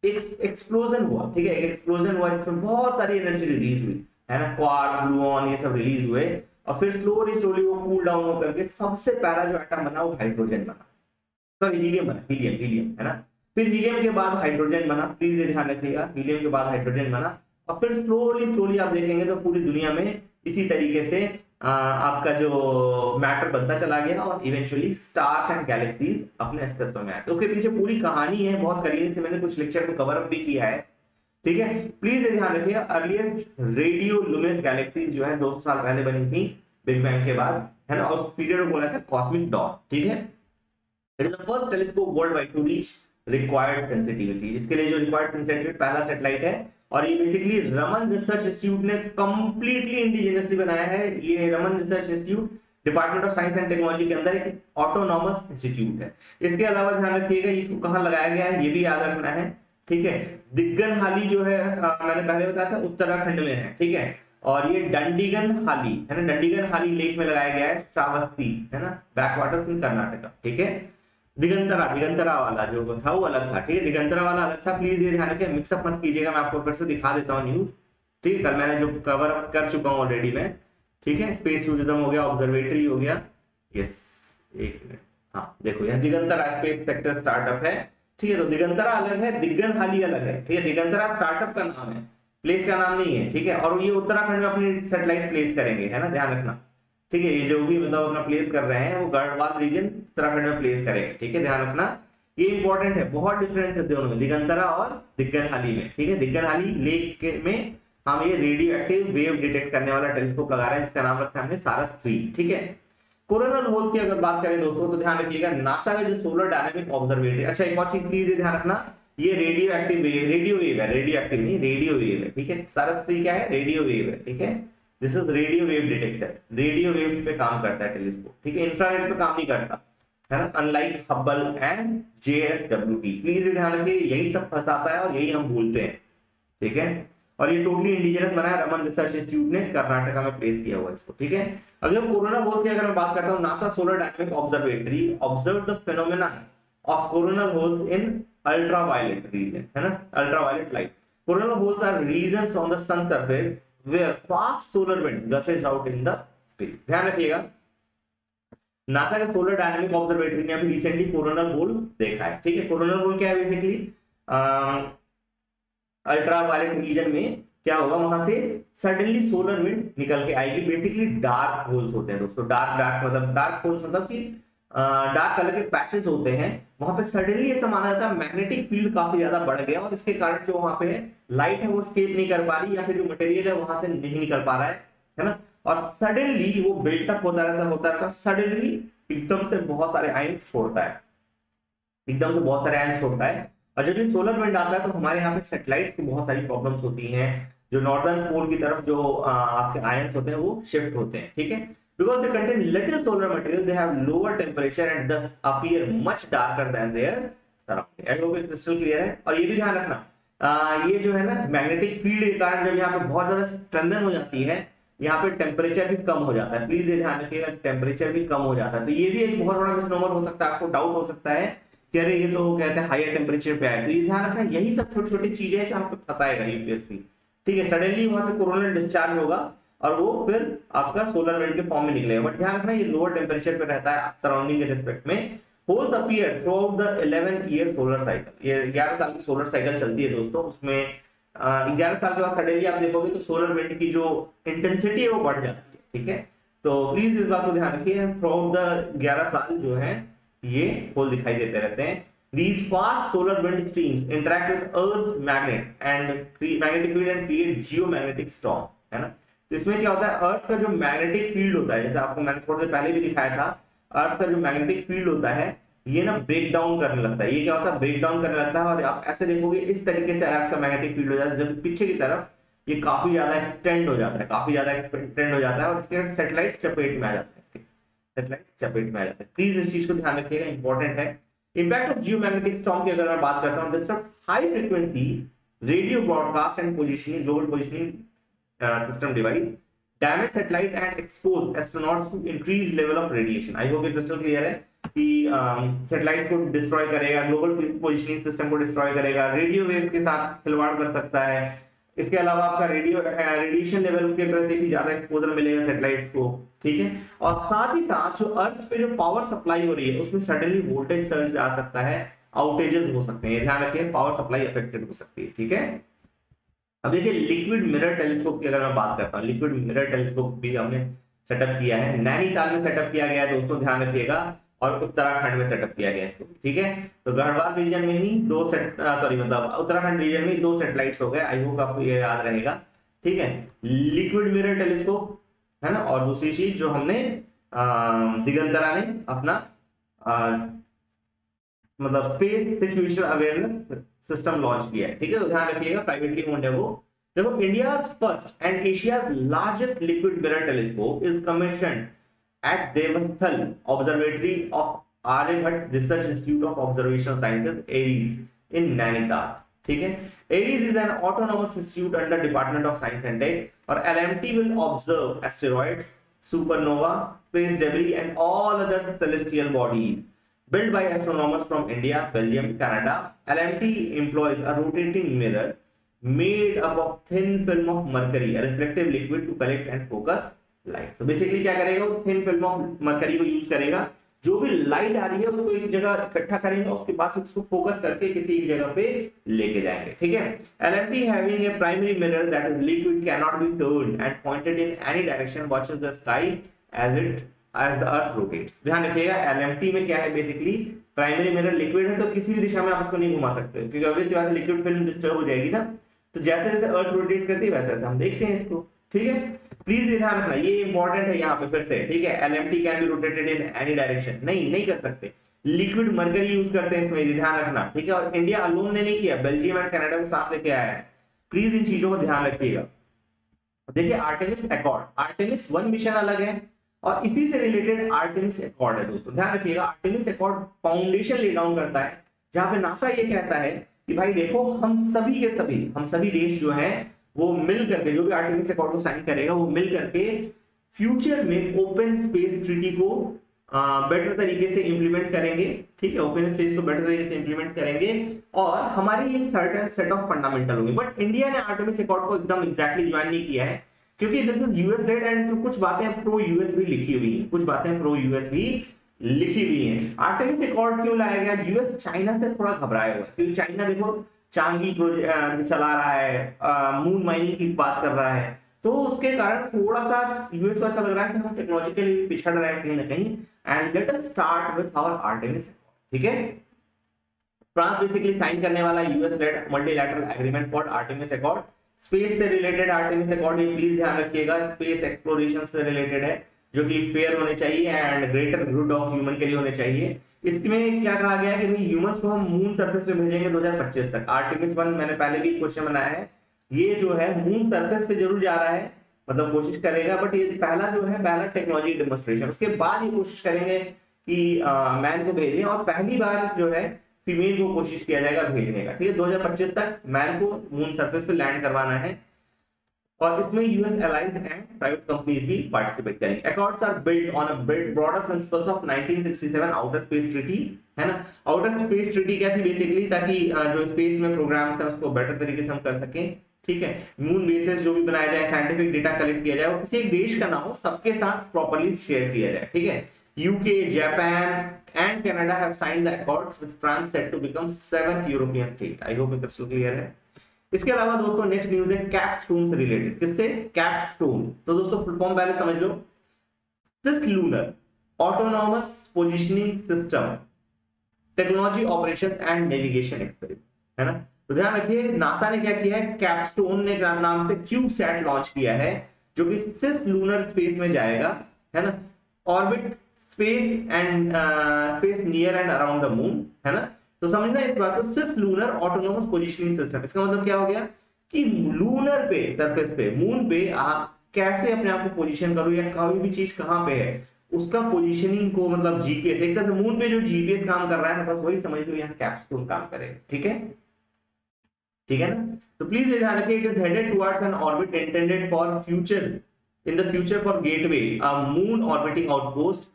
एक एक्सप्लोजन हुआ, ठीक है, एक एक्सप्लोजन हुआ जिसमें बहुत सारी एनर्जी रिलीज हुई, है ना, क्वार्क, ग्लूऑन, ये सब रिलीज हुए, और फिर स्लोली वो कूल डाउन होकर के सबसे पहला जो एटम बना वो हाइड्रोजन बना, सॉरी हीलियम बना, हीलियम, है ना। फिर हीलियम के बाद हाइड्रोजन बना, प्लीज ये ध्यान रखिएगा, हीलियम के बाद हाइड्रोजन बना, और फिर स्लोली आप देखेंगे तो पूरी दुनिया में इसी तरीके से आपका जो मैटर बनता चला गया, और इवेंचुअली स्टार्स एंड गैलेक्सीज अपने अस्तित्व में आए। तो उसके पीछे पूरी कहानी है, बहुत करीब से मैंने कुछ लेक्चर में कवर अप भी किया है, ठीक है। प्लीज ये ध्यान रखिएगा, अर्लीस्ट रेडियो लुमिनस गैलेक्सीज जो है 200 साल पहले बनी थी बिग बैंग के बाद, है ना, और उस पीरियड को बोला था कॉस्मिक डॉन। ठीक है, it is the first telescope world wide to reach required sensitivity. इसके लिए जो रिक्वायर्ड सेंसिटिविटी पहला सैटेलाइट है, और ये बेसिकली रमन रिसर्च इंस्टीट्यूट ने कंप्लीटली इंडिजिनियसली बनाया है। ये Raman research institute department of science and technology के अंदर एक ऑटोनॉमस इंस्टीट्यूट है। इसके अलावा ध्यान रखिएगा इसको कहां लगाया गया है ये भी याद रखना है। ठीक है, दिग्गन हाली जो है मैंने पहले बताया था उत्तराखंड में है। ठीक है, और ये डंडीगन हाली है ना, डंडीगन हाली लेक में लगाया गया है, श्रावस्ती है ना, बैकवाटर्स इन कर्नाटका। ठीक है, दिगंतरा, दिगंतरा वाला जो था वो अलग था। ठीक है, दिगंतरा वाला अलग था, प्लीज ये ध्यान रखिए, मिक्सअप मत कीजिएगा। मैं आपको फिर से दिखा देता हूँ न्यूज। ठीक है, कल मैंने जो कवर अप कर चुका हूँ ऑलरेडी मैं। ठीक है, स्पेस टूरिज्म हो गया, ऑब्जर्वेटरी हो गया, यस, एक मिनट, हाँ देखो यहाँ दिगंतरा स्पेस सेक्टर स्टार्टअप है। ठीक है, तो दिगंतरा अलग है, दिग्गन हाली अलग है। ठीक है, दिगंतरा स्टार्टअप का नाम है, प्लेस का नाम नहीं है। ठीक है, और ये उत्तराखंड में अपनी सैटेलाइट प्लेस करेंगे, है ना, ध्यान रखना। ठीक है, ये जो भी मतलब अपना प्लेस कर रहे हैं वो गढ़वाल रीजन उत्तराखंड में प्लेस करेंगे। ठीक है, ध्यान रखना, ये इंपॉर्टेंट है, बहुत डिफरेंस है दोनों में, दिगंतरा और दिग्गन हाली में। ठीक है, दिग्गन हाली लेक में हम ये रेडियो एक्टिव वेव डिटेक्ट करने वाला टेलीस्कोप लगा रहे हैं जिसका नाम रखा है हमने सारस 3। ठीक है, कोरोनल होल्स की अगर बात करें दोस्तों तो ध्यान रखिएगा नासा का जो सोलर डायनामिक ऑब्जर्वेटरी, अच्छा एक और चीज प्लीज ये ध्यान रखना, ये radio active wave, radio wave है, रेडियो एक्टिव नहीं, रेडियो वेव है। ठीक है, सारस 3 क्या है, रेडियो वेव है। ठीक है, this is radio wave detector, radio waves पे काम करता है टेलीस्कोप। ठीक है, इंफ्रारेड पे काम नहीं करता, है ना, unlike Hubble and JSWT। Please ये ध्यान रखिए, यही सब फंसाता है और यही हम भूलते हैं। ठीक है, और ये टोटली इंडिजिनस बना है, रमन रिसर्च इंस्टीट्यूट ने कर्नाटका में प्लेस किया हुआ है इसको। ठीक है, अब जब कोरोना होल्स की अगर मैं बात करता हूं, NASA solar dynamic observatory observe the phenomenon of coronal holes in ultraviolet region, है ना, ultraviolet light. Coronal holes are regions on the sun surface where fast solar wind gases out in the space. ध्यान रखिएगा, NASA के solar dynamic observatory ने अभी recently coronal whole देखा है। ठीक है, कोरोनल होल क्या है, बेसिकली अल्ट्रावायलेट रीजन में क्या होगा, वहां से सडनली सोलर विंड निकल के आएगी। बेसिकली डार्क होल्स होते हैं दोस्तों, डार्क मतलब डार्क होल्स मतलब कि डार्क कलर के पैचेस होते हैं, वहां पे सडनली ऐसा माना जाता है मैग्नेटिक फील्ड काफी ज्यादा बढ़ गया और इसके कारण जो वहां पे लाइट है वो स्केप नहीं कर पा रही, या फिर जो मटेरियल है वहां से नहीं निकल पा रहा है ना, और सडनली वो बिल्टअप होता रहता, सडनली एकदम से बहुत सारे आयंस छोड़ता है, एकदम से बहुत सारे आयंस छोड़ता है। और जब ये सोलर विंड आता है तो हमारे यहाँ पे सैटेलाइट की बहुत सारी प्रॉब्लम्स होती हैं, जो नॉर्दर्न पोल की तरफ जो आपके आयंस होते हैं वो शिफ्ट होते हैं। ठीक है, because they contain little solar material, they have lower temperature and thus appear much darker than their surrounding. I hope crystal clear है। और ये भी ध्यान रखना, ये जो है ना मैग्नेटिक फील्ड के कारण जब यहाँ पे बहुत ज्यादा स्ट्रेंथन हो जाती है, यहाँ पे टेम्परेचर भी कम हो जाता है। प्लीज ये ध्यान रखिएगा, टेम्परेचर भी कम हो जाता है। तो ये भी एक बहुत बड़ा मिसनोमर हो सकता है, आपको डाउट हो सकता है कि अरे ये तो कहते हैं हायर टेम्परेचर पे आए, तो ये ध्यान रखना, यही सब छोटी छोटी चीजें हैं जो आपको फंसाएगा यूपीएससी। ठीक है, सडनली वहां से कोरोनल डिस्चार्ज होगा और वो फिर आपका सोलर विंड के फॉर्म में निकलेगा, बट ध्यान रखना ये लोअर टेम्परेचर पे रहता है सराउंडिंग के रिस्पेक्ट में। Holes appear through out the 11 year solar cycle, ये 11 साल की सोलर साइकिल चलती है दोस्तों, उसमें 11 साल के बाद सडनली आप देखोगे तो सोलर विंड की जो इंटेंसिटी है वो बढ़ जाती है। ठीक है, तो प्लीज इस बात को ध्यान रखिए, थ्रू आउट द 11 साल जो है ये होल दिखाई देते रहते हैं। These fast solar wind streams interact with Earth's magnetic field and create geomagnetic storm, है ना। तो इसमें क्या होता है, अर्थ का जो मैग्नेटिक फील्ड होता है, जैसे आपको मैंने थोड़ी देर पहले भी दिखाया था, अर्थ का जो मैग्नेटिक फील्ड होता है ये ना ब्रेक डाउन करने लगता है। ये क्या होता है, ब्रेक डाउन करने लगता है, और आप ऐसे देखोगे इस तरीके से अर्थ का मैग्नेटिक फील्ड हो जाता है, जब पीछे की तरफ ये काफी ज्यादा एक्सटेंड हो जाता है, काफी ज्यादा एक्सटेंड हो जाता है, और इसके सैटेलाइट चपेट में आ जाते हैं, इसके सैटेलाइट चपेट में आ जाते हैं। प्लीज इस चीज को ध्यान रखिएगा, इंपॉर्टेंट है। Impact of geomagnetic storm की अगर मैं बात करता हूँ, disrupts high frequency radio broadcast and positioning global positioning system device, damage satellite and expose astronauts to increased level of radiation। I hope ये crystal clear है कि सैटेलाइट को डिस्ट्रॉय करेगा, ग्लोबल पोजिशनिंग सिस्टम को डिस्ट्रॉय करेगा, radio waves के साथ खिलवाड़ कर सकता है। इसके अलावा आपका रेडिएशन लेवल के प्रति भी ज्यादा एक्सपोजर मिलेगा सैटेलाइट्स को। ठीक है, और साथ ही साथ जो अर्थ पे जो पावर सप्लाई हो रही है उसमें सडनली वोल्टेज सर्ज आ सकता है, आउटेजेस हो सकते हैं, ध्यान रखिए, पावर सप्लाई अफेक्टेड हो सकती है। ठीक है, अब देखिए लिक्विड मिरर टेलीस्कोप की अगर मैं बात करता हूँ, लिक्विड मिरर टेलीस्कोप भी हमने सेटअप किया है, नैनीताल में सेटअप किया गया है दोस्तों, ध्यान रखिएगा। और उत्तराखंड में सेटअप किया गया इसको, ठीक है। तो गढ़वाल रीजन में ही दो मतलब उत्तराखंड रीजन में 2 सैटेलाइट्स हो गए। आई होप आपको ये याद रहेगा, ठीक है। लिक्विड मिरर टेलीस्कोप है ना, और दूसरी चीज जो हमने दिगंतरा ने अपना मतलब space situation awareness system launch किया है, ठीक है। तो ध्यान रखिएगा, प्राइवेटली ओन्ड है वो। देखो, India's first and Asia's largest liquid mirror telescope is commissioned at Devasthal Observatory of Aryabhatta Research Institute of Observational Sciences, ARIES, in Nainital, ठीक है। ARIES is an autonomous institute under Department of Science and Tech, और LMT will observe asteroids, supernova, space debris, and all other celestial bodies built by astronomers from India, Belgium, Canada. LMT employs a rotating mirror made up of thin film of mercury, a reflective liquid, to collect and focus light. तो basically क्या करेगा, वो thin film of mercury को use करेगा, जो भी light आ रही है उसको एक जगह इकट्ठा करेंगे, उसके बाद उसको फोकस करके किसी एक जगह पे लेके जाएंगे, ठीक है। LMT having a primary mirror that is liquid cannot be turned and pointed in any direction watches the sky as the earth rotates। ध्यान रखिएगा, LMT में क्या है, बेसिकली प्राइमरी मिरर लिक्विड है, तो किसी भी दिशा में आप इसको नहीं घुमा सकते, क्योंकि ऑब्वियसली बात है लिक्विड फिल्म डिस्टर्ब हो जाएगी ना। तो जैसे जैसे अर्थ रोटेट करती है वैसे वैसे हम देखते हैं इसको, ठीक है। प्लीज ध्यान रखना, ये इंपॉर्टेंट है यहाँ पे फिर से, ठीक है। LMT can be rotated in any direction, नहीं कर सकते। लिक्विड मरकरी यूज करते हैं इसमें, ध्यान रखना, ठीक है। और इंडिया अलोन ने नहीं किया, बेल्जियम एंड कनाडा को साथ लेके आया है। प्लीज इन चीजों को ध्यान रखिएगा। देखिए, आर्टेमिस अकॉर्ड, आर्टेमिस 1 मिशन अलग है और इसी से रिलेटेड आर्टेमिस अकॉर्ड है दोस्तों, ध्यान रखिएगा। Artemis accord foundation lay down करता है, जहां पे नासा ये कहता है कि भाई देखो, हम सभी देश जो हैं वो मिल करके, जो भी आर्टेमिस अकॉर्ड को साइन करेगा वो मिल करके फ्यूचर में ओपन स्पेस ट्रीटी को बेटर तरीके से इंप्लीमेंट करेंगे, ठीक है। ओपन स्पेस को बेटर तरीके से इंप्लीमेंट करेंगे और हमारी ये सर्टेन सेट ऑफ फंडामेंटल होंगे। बट इंडिया ने आर्टेमिस अकॉर्ड को एकदम एग्जैक्टली ज्वाइन नहीं किया है, क्योंकि this is US led and इसमें कुछ बातें प्रो यूएस भी लिखी हुई हैं, आर्टेमिस अकॉर्ड क्यों लाया गया, यूएस चाइना से थोड़ा घबराया हुआ है, क्योंकि चाइना देखो चांदी प्रोजेक्ट चला रहा है, मून माइनिंग की बात कर रहा है, तो उसके कारण थोड़ा सा यूएस को ऐसा लग रहा है कि हम टेक्नोलॉजिकली पिछड़ रहे हैं कहीं ना कहीं। And let us start with our Artemis, ठीक है। फ्रांस बेसिकली साइन करने वाला US led multilateral agreement for Artemis accord. Space से रिलेटेड आर्टेमिस अकॉर्ड, प्लीज ध्यान रखिएगा, स्पेस एक्सप्लोरेशन से रिलेटेड है, जो कि फेयर होने चाहिए and greater good of human के लिए होने चाहिए। इसमें क्या कहा गया है कि भाई ह्यूमंस को हम मून सरफेस पे भेजेंगे 2025 तक। आर्टेमिस 1 मैंने पहले भी क्वेश्चन बनाया है, ये जो है मून सरफेस पे जरूर जा रहा है, मतलब कोशिश करेगा, बट ये पहला टेक्नोलॉजी डेमोन्स्ट्रेशन। उसके बाद ये कोशिश करेंगे कि मैन को भेजें, और पहली बार जो है फीमेल को कोशिश किया जाएगा भेजने का, ठीक है। 2025 तक मैन को मून सरफेस पे लैंड करवाना है, और इसमें US alliance and private companies भी पार्टिसिपेट करेंगे। Accords are build on a broader principles of 1967 outer space treaty, है ना। आउटर स्पेस ट्रीटी क्या थी बेसिकली, ताकि जो स्पेस में प्रोग्राम्स हैं उसको बेटर तरीके से हम कर सकें, ठीक है। मून बेसिस जो भी बनाया जाए, साइंटिफिक डेटा कलेक्ट किया जाए, वो किसी एक देश का ना हो, सबके साथ प्रॉपर्ली शेयर किया जाए, ठीक है। UK, Japan and Canada have signed the accords with France set to become 7th European state. I hope it's clear है। इसके अलावा दोस्तों नेक्स्ट न्यूज है कैपस्टोन से रिलेटेड। किससे? कैपस्टोन। तो दोस्तों फुल फॉर्म पहले समझ लो, cislunar autonomous positioning system technology operations and navigation experiment, है ना। तो ध्यान रखिए, नासा ने क्या किया है, कैपस्टोन ने नाम से क्यूबसैट लॉन्च किया है, जो कि सिसलूनर स्पेस में जाएगा, है ना। Orbit space and space near and around the moon, है ना। तो समझना इस बात को, सिर्फ लूनर ऑटोनोमस पोजीशनिंग सिस्टम, इसका मतलब क्या हो गया कि लूनर पे, सरफेस पे, मून पे आप कैसे अपने आप को पोजीशन करो, या कोई भी चीज कहां पे है उसका पोजीशनिंग को, मतलब जीपीएस, एक तरह से मून पे जो जीपीएस काम कर रहा है ना, बस वही समझ लो यहाँ कैप्सूल काम करेगा, ठीक है ना। तो प्लीज ध्यान रखिए, it is headed towards an orbit intended for future, in the future for gateway a moon orbiting outpost,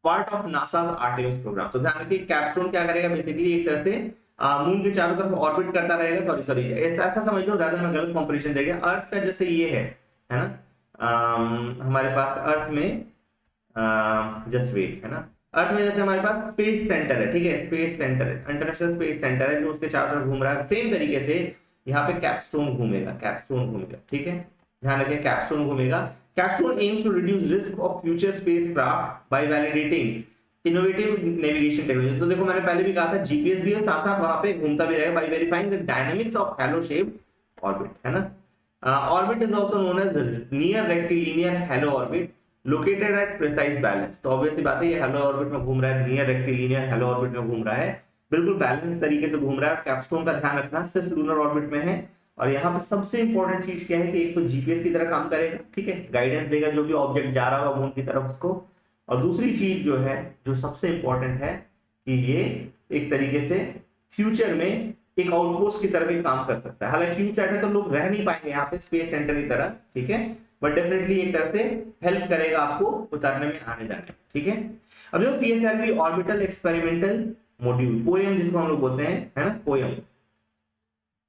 part of NASA's Artemis program. तो ध्यान रखिए, कैपस्टोन क्या करेगा, बेसिकली एक तरह से मून के चारों तरफ ऑर्बिट करता रहेगा, सॉरी ऐसा समझ लो, ज्यादा मैं गलत कंपैरिजन देगा। अर्थ का जैसे ये है ना, हमारे पास अर्थ में जस्ट वेट, है ना, अर्थ में जैसे हमारे पास स्पेस सेंटर है, ठीक है, स्पेस सेंटर है, इंटरनेशनल स्पेस सेंटर है, जो उसके चारों तरफ घूम रहा है, सेम तरीके से यहाँ पे कैपस्टोन घूमेगा, ठीक है। ध्यान रखिए, कैपस्टोन घूमेगा। Capstone aims to reduce risk of future spacecraft by validating innovative navigation technology. तो देखो मैंने पहले भी कहा था जीपीएस भी है, साथ साथ वहां पे घूमता भी रहेगा by verifying the dynamics of halo shape orbit, है ना। Orbit is also known as near rectilinear halo orbit located at precise balance. तो ऑब्वियसली बात है ये हेलो ऑर्बिट में घूम रहा है, नियर रेक्टिलिनियर हेलो ऑर्बिट में घूम रहा है, बिल्कुल बैलेंस तरीके से घूम रहा है। कैप्स्टोन का ध्यान रखना सिस लूनर ऑर्बिट में है। और यहाँ पे सबसे इंपॉर्टेंट चीज क्या है कि एक तो जीपीएस की तरह काम करेगा, ठीक है, गाइडेंस देगा जो भी ऑब्जेक्ट जा रहा होगा मून की तरफ उसको। और दूसरी चीज जो है जो सबसे इंपॉर्टेंट है कि ये एक तरीके से फ्यूचर में एक आउटपोस्ट की तरह भी काम कर सकता है। हालांकि क्यूबसैट है तो लोग रह नहीं पाएंगे यहाँ पे स्पेस सेंटर की तरह, ठीक है, बट डेफिनेटली एक तरह से हेल्प करेगा आपको उतरने में, आने जाने में, ठीक है। अब जो PSLV orbital experimental module, poem जिसको हम लोग बोलते हैं, है ना, पोएम,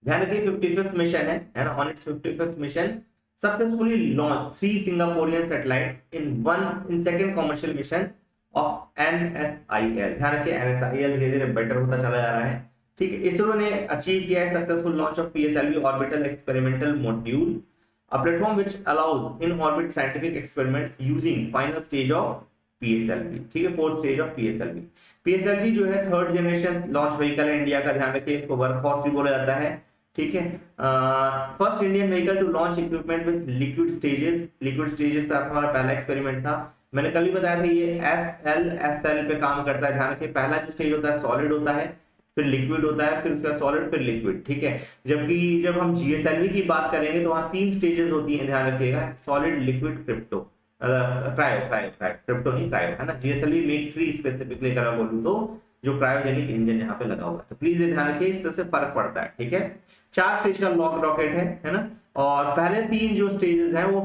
ध्यान रखिए 55th मिशन है ना। On it's 55th mission successfully launch 3 Singaporean satellites in second commercial mission of NSIL. ध्यान रखिए एनएसआईएल धीरे धीरे बेटर होता चला जा रहा है, ठीक है। इसरो ने अचीव किया है successful launch of PSLV orbital experimental module, a platform which allows in orbit scientific experiments using final stage of PSLV, ठीक है, fourth stage of PSLV. PSLV जो है थर्ड जनरेशन लॉन्च व्हीकल है इंडिया का, ध्यान रखिए इसको वर्कहॉर्स भी बोला जाता है, ठीक है। First Indian vehicle to launch equipment with liquid stages. Liquid stages का हमारा पहला एक्सपेरिमेंट था, मैंने कल ही बताया था ये एसएल पे काम करता है। ध्यान रखिए पहला जो स्टेज होता है सॉलिड होता है, फिर लिक्विड होता है, फिर उसका सॉलिड, फिर लिक्विड, ठीक है। जबकि जब हम जीएसएलवी की बात करेंगे तो वहां 3 स्टेजेस होती हैं, ध्यान रखिएगा, solid, liquid, crypto, cryo, cryo, cryo, crypto नहीं क्रायो, है ना। जीएसएलवी मेक 3 स्पेसिफिकली अगर मैं बोलूं तो जो क्रायोजेनिक इंजन यहाँ पे लगा हुआ है, तो प्लीज ये ध्यान रखिए, इस तरह से फर्क पड़ता है, ठीक है। 4 स्टेज का लॉन्ग रॉकेट है ना। और पहले 3 जो स्टेजेस हैं वो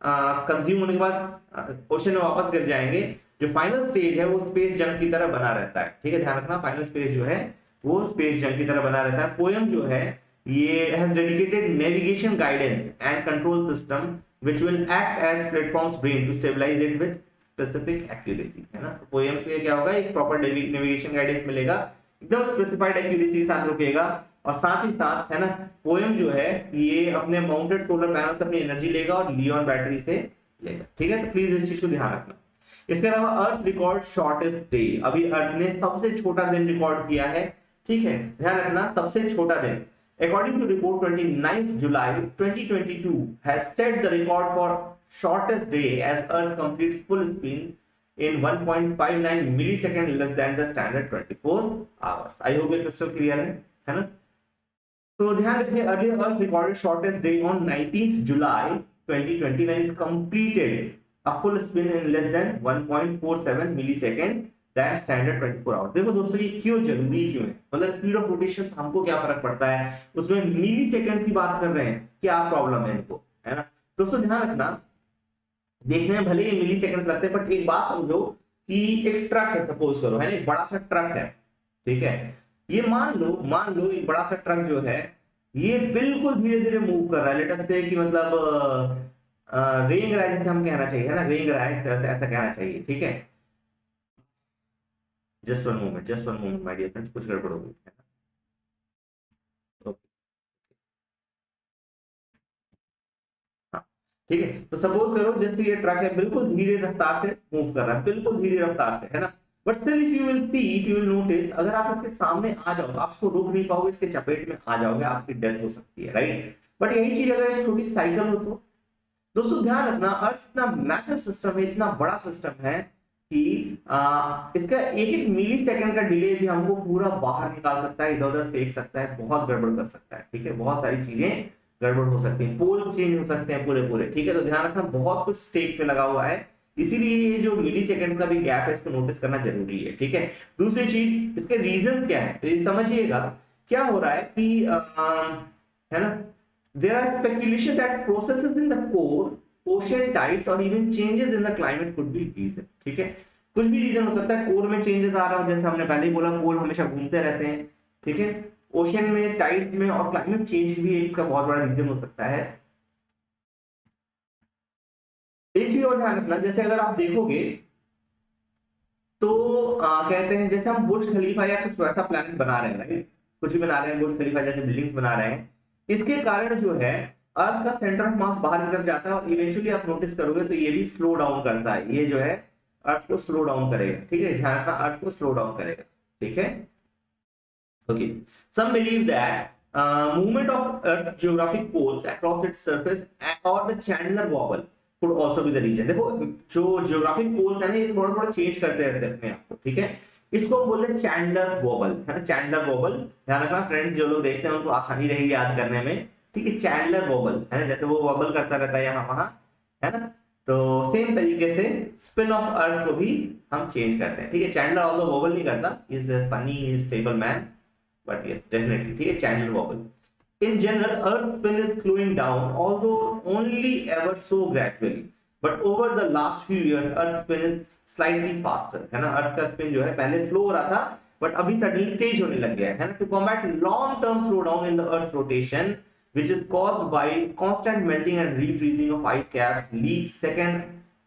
कंज्यूम होने के बाद ओशन में वापस गिर जाएंगे। जो फाइनल स्टेज है वो स्पेस जंक की तरह बना रहता है, ठीक है, ध्यान रखना फाइनल स्टेज जो है वो स्पेस जंक की तरह बना रहता है। पोएम जो है ये has dedicated navigation guidance and control system which will act as platform's brain to stabilise it with specific accuracy, है ना। तो पोएम से क्या होगा, एक प्रॉपर नेविगेशन गाइडेंस मिलेगा, एकदम स्पेसिफाइड एक्यूरेसी के साथ रुकेगा। और साथ ही साथ, है ना, पोएम जो है ये अपने माउंटेड सोलर पैनल से अपनी एनर्जी लेगा और लियोन बैटरी से लेगा, ठीक है। तो प्लीज इस चीज को ध्यान रखना। इसके अलावा अर्थ रिकॉर्ड शॉर्टेस्ट डे, अभी अर्थ ने सबसे छोटा दिन रिकॉर्ड किया है, ठीक है, ध्यान रखना सबसे छोटा दिन। According to report, 29th July 2022 has set the record for shortest day as Earth completes full spin in 1.59 millisecond less than the standard 24 hours. I hope ये crystal clear है ना। तो ध्यान रखिए earlier Earth recorded shortest day on 19th July 2020 when it completed a full spin in less than 1.47 millisecond that standard 24 hour. देखो दोस्तों ये क्यों जरूरी क्यों है, मतलब स्पीड ऑफ रोटेशन हमको क्या फर्क पड़ता है, उसमें मिली सेकेंड की बात कर रहे हैं, क्या प्रॉब्लम है इनको, है ना। दोस्तों ध्यान रखना, देखने में भले ही मिली सेकेंड्स लगते हैं, बट एक बात समझो कि एक ट्रक है, सपोज करो, है ना, एक बड़ा सा ट्रक है, ठीक है। ये मान लो एक बड़ा सा ट्रक जो है ये बिल्कुल धीरे धीरे मूव कर रहा है, लेट अस से कि मतलब रेंग रहा है, जैसे हम कहना चाहिए, है ना, रेंग रहा है, ऐसा कहना चाहिए, ठीक है। Just one moment my dear friends, कुछ गड़बड़ हो गई है। ओके, हाँ, ठीक है। तो सपोज करो जैसे ये ट्रक है बिल्कुल धीरे रफ्तार से मूव कर रहा है, बिल्कुल धीरे रफ्तार से, है ना। But still if you will see, if you will notice, अगर आप इसके सामने आ जाओ आप इसको रोक नहीं पाओगे, इसके चपेट में आ जाओगे, आपकी डेथ हो सकती है, राइट। बट यही चीज अगर एक छोटी साइकिल हो तो, दोस्तों ध्यान रखना, अर्थ इतना मैसिव सिस्टम है, इतना बड़ा सिस्टम है कि इसका एक एक मिली सेकंड का डिले भी हमको पूरा बाहर निकाल सकता है, इधर उधर फेंक सकता है, बहुत गड़बड़ कर सकता है, ठीक है। बहुत सारी चीजें गड़बड़ हो सकती हैं, पोल्स चेंज हो सकते हैं पूरे पूरे, ठीक है। तो ध्यान रखना बहुत कुछ स्टेक पे लगा हुआ है, इसीलिए ये जो मिली सेकंड्स का भी गैप है इसको नोटिस करना जरूरी है, ठीक है। दूसरी चीज, इसके रीजन क्या है, तो ये समझिएगा क्या हो रहा है कि है ना, there are speculation that processes in the core, ocean tides or even changes in the climate could be reason, ठीक है। कुछ भी रीजन हो सकता है, कोर में चेंजेस आ रहा हो, जैसे हमने पहले ही बोला पोल हमेशा घूमते रहते हैं, ठीक है। ओशन में, टाइड्स में और क्लाइमेट चेंज भी इसका बहुत बड़ा रीजन हो सकता है। एक चीज और ध्यान रखना, जैसे अगर आप देखोगे तो कहते हैं जैसे हम बुर्ज खलीफा या कुछ वैसा प्लान बना रहे हैं, राइट, कुछ भी बना रहे हैं, बुर्ज खलीफा जैसे बिल्डिंग्स बना रहे हैं, इसके कारण जो है अर्थ का सेंटर ऑफ मास बाहर की तरफ जाता है और इवेंचुअली आप नोटिस करोगे तो ये भी स्लो डाउन करता है, ये जो है अर्थ को स्लो डाउन करेगा, ठीक है, ध्यान रखना, अर्थ को स्लो डाउन करेगा, ठीक है। Okay, some believe that movement of earth geographic poles across its surface or the Chandler wobble could also be the region। देखो जो geographic poles है ना, ये थोड़ा थोड़ा चेंज करते रहते हैं अपने आप को, ठीक है। इसको हम बोलते हैं चैंडलर वॉबल, है ना, चैंडलर वॉबल। ध्यान रखना फ्रेंड्स, जो लोग देखते हैं उनको आसानी रहेगी याद करने में, ठीक है। चैंडलर वॉबल है ना, जैसे वो वॉबल करता रहता है यहाँ वहां, है ना। तो सेम तरीके से स्पिन ऑफ अर्थ को भी हम चेंज करते हैं, ठीक है। चैंडलर ऑल्दो वॉबल नहीं करता, is funny, stable man, but yes definitely, ठीक है, channel wobble। in general earth spin is slowing down, although only ever so gradually, but over the last few years earth spin is slightly faster, है ना। अर्थ का spin जो है पहले slow हो रहा था, बट अभी सडनली तेज होने लग गया है ना। to combat long term slowdown in the earth's rotation which is caused by constant melting and refreezing of ice caps, leap second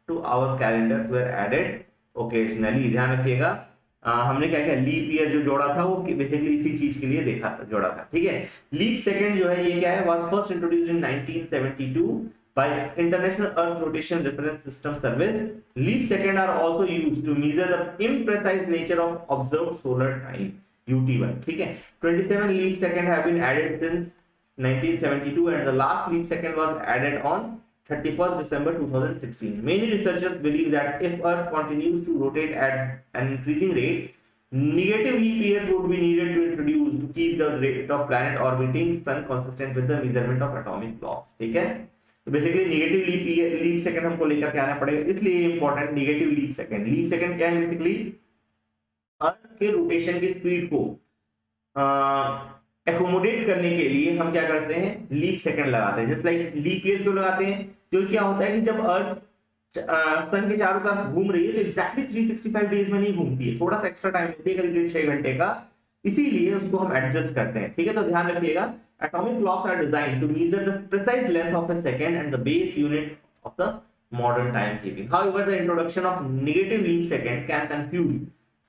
to our calendars were added occasionally। ध्यान रखिएगा, हमने क्या किया, लीप ईयर जो जोड़ा था वो बेसिकली इसी चीज के लिए देखा था, जोड़ा था, ठीक है। लीप सेकंड जो है ये क्या है, was first introduced in 1972 by International Earth Rotation Reference System Service। Leap second are also used to measure the imprecise nature of observed solar time, UT1, ठीक है। 27 leap second have been added since 1972 and the last leap second was added on 31st December 2016। Many researchers believe that if Earth continues to rotate at an increasing rate, negative leap years would be needed to introduce to keep the rate of planet orbiting sun consistent with the measurement of atomic clocks, ठीक है। तो basically negative leap second हमको लेकर के आना पड़ेगा, इसलिए important negative leap second. Leap second क्या है, बेसिकली अर्थ के रोटेशन की स्पीड को एकोमोडेट करने के लिए हम क्या करते हैं, लीप सेकंड लगाते हैं। जस्ट लाइक लीप ईयर क्यों लगाते हैं, क्योंकि क्या होता है कि जब अर्थ सन के चारों तरफ घूम रही है तो एग्जैक्टली 365 डेज में नहीं घूमती है, थोड़ा सा एक्स्ट्रा टाइम लेती है, करीब 6 घंटे का, इसीलिए उसको हम एडजस्ट करते हैं, ठीक है। तो ध्यान रखिएगा, atomic clocks are designed to measure the precise length of a second and the base unit of the modern time keeping. However the introduction of negative leap second can confuse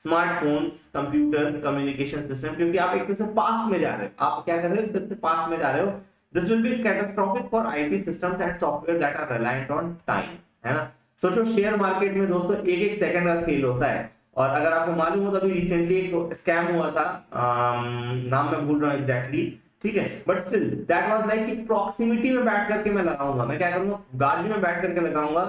smartphones, computers, communication system, क्योंकि आप एक तरह से past में जा रहे हो, आप क्या कर रहे हो, एक तरह से पास्ट में जा रहे हो। This will be catastrophic for IT systems and software that are reliant on time, है ना। सोचो शेयर मार्केट में दोस्तों एक एक सेकंड का खेल होता है, और अगर आपको मालूम हो तो अभी रिसेंटली एक स्कैम हुआ था, नाम मैं भूल रहा हूँ एग्जैक्टली, ठीक है, but still that was like कि प्रॉक्सिमिटी में बैठ करके मैं लगाऊंगा, मैं क्या करूंगा, बाजू में बैठ करके लगाऊंगा,